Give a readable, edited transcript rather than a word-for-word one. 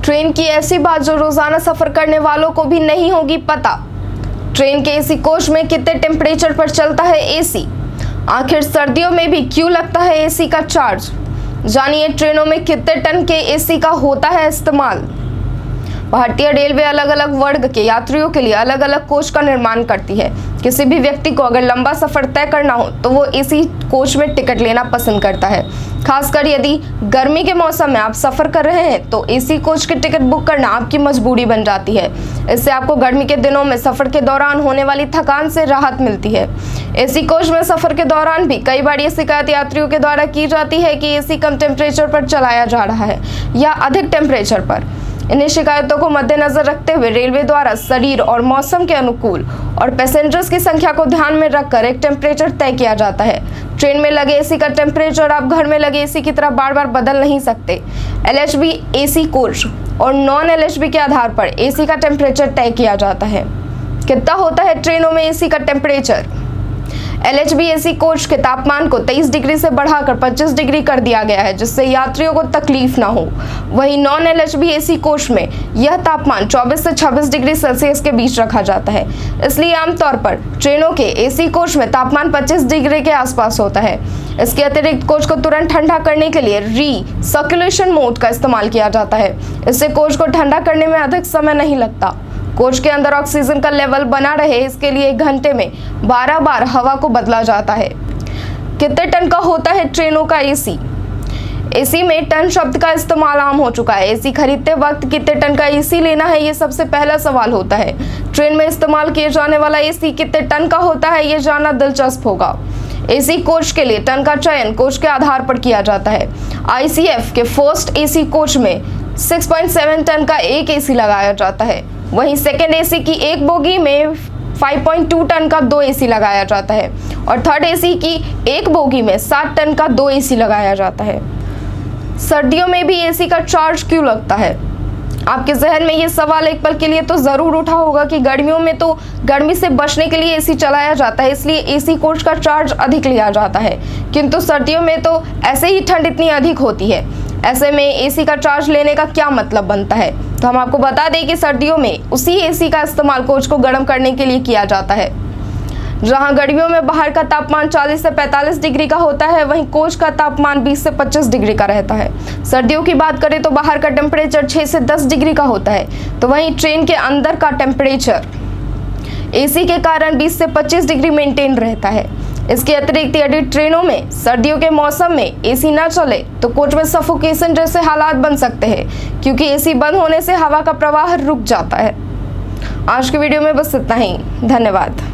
Train की ऐसी बात जो रोजाना सफर करने वालों को भी नहीं होगी पता। ट्रेन के एसी कोच में कितने टेम्परेचर पर चलता है एसी? आखिर सर्दियों में भी क्यों लगता है एसी का चार्ज? जानिए ट्रेनों में कितने टन के एसी का होता है इस्तेमाल। भारतीय रेलवे अलग अलग वर्ग के यात्रियों के लिए अलग अलग कोच का निर्माण करती है। किसी भी व्यक्ति को अगर लंबा सफर तय करना हो तो वो एसी कोच में टिकट लेना पसंद करता है। खासकर यदि गर्मी के मौसम में आप सफर कर रहे हैं तो एसी कोच की टिकट बुक करना आपकी मजबूरी बन जाती है। इससे आपको गर्मी के दिनों में सफर के दौरान होने वाली थकान से राहत मिलती है। एसी कोच में सफर के दौरान भी कई बार ये शिकायत यात्रियों के द्वारा की जाती है कि एसी कम टेम्परेचर पर चलाया जा रहा है या अधिक टेम्परेचर पर। इन्हीं शिकायतों को मद्देनजर रखते हुए रेलवे द्वारा शरीर और मौसम के अनुकूल और पैसेंजर्स की संख्या को ध्यान में रखकर एक टेम्परेचर तय किया जाता है। ट्रेन में लगे एसी का टेम्परेचर आप घर में लगे एसी की तरह बार बार बदल नहीं सकते। एलएचबी एसी कोच और नॉन एलएचबी के आधार पर एसी का टेम्परेचर तय किया जाता है। कितना होता है ट्रेनों में एसी का टेम्परेचर? एलएचबी एसी कोच के तापमान को 23 डिग्री से बढ़ाकर 25 डिग्री कर दिया गया है, जिससे यात्रियों को तकलीफ ना हो। वहीं नॉन एलएचबी एसी कोच में यह तापमान 24 से 26 डिग्री सेल्सियस के बीच रखा जाता है। इसलिए आमतौर पर ट्रेनों के एसी कोच में तापमान 25 डिग्री के आसपास होता है। इसके अतिरिक्त कोच को तुरंत ठंडा करने के लिए री-सर्कुलेशन मोड का इस्तेमाल किया जाता है। इससे कोच को ठंडा करने में अधिक समय नहीं लगता। कोच के अंदर ऑक्सीजन का लेवल बना रहे इसके लिए 1 घंटे में 12 बार हवा को बदला जाता है। कितने टन का होता है ट्रेनों का एसी? एसी में टन शब्द का इस्तेमाल आम हो चुका है। एसी खरीदते वक्त कितने टन का एसी लेना है, ये सबसे पहला सवाल होता है। ट्रेन में इस्तेमाल किए जाने वाला एसी कितने टन का होता है, ये जानना दिलचस्प होगा। एसी कोच के लिए टन का चयन कोच के आधार पर किया जाता है। आईसीएफ के फर्स्ट एसी कोच में 6.7 टन का एक एसी लगाया जाता है। वहीं सेकेंड एसी की एक बोगी में 5.2 टन का 2 एसी लगाया जाता है और थर्ड एसी की एक बोगी में 7 टन का 2 एसी लगाया जाता है। सर्दियों में भी एसी का चार्ज क्यों लगता है? आपके जहन में ये सवाल एक पल के लिए तो जरूर उठा होगा कि गर्मियों में तो गर्मी से बचने के लिए एसी चलाया जाता है, इसलिए एसी कोच का चार्ज अधिक लिया जाता है। किंतु सर्दियों में तो ऐसे ही ठंड इतनी अधिक होती है, ऐसे में एसी का चार्ज लेने का क्या मतलब बनता है? तो हम आपको बता दें कि सर्दियों में उसी एसी का इस्तेमाल कोच को गर्म करने के लिए किया जाता है। जहां गर्मियों में बाहर का तापमान 40 से 45 डिग्री का होता है, वहीं कोच का तापमान 20 से 25 डिग्री का रहता है। सर्दियों की बात करें तो बाहर का टेम्परेचर 6 से 10 डिग्री का होता है, तो वहीं ट्रेन के अंदर का टेम्परेचर एसी के कारण 20 से 25 डिग्री मेंटेन रहता है। इसके अतिरिक्त यदि ट्रेनों में सर्दियों के मौसम में एसी ना चले तो कोच में सफोकेशन जैसे हालात बन सकते हैं, क्योंकि एसी बंद होने से हवा का प्रवाह रुक जाता है। आज की वीडियो में बस इतना ही। धन्यवाद।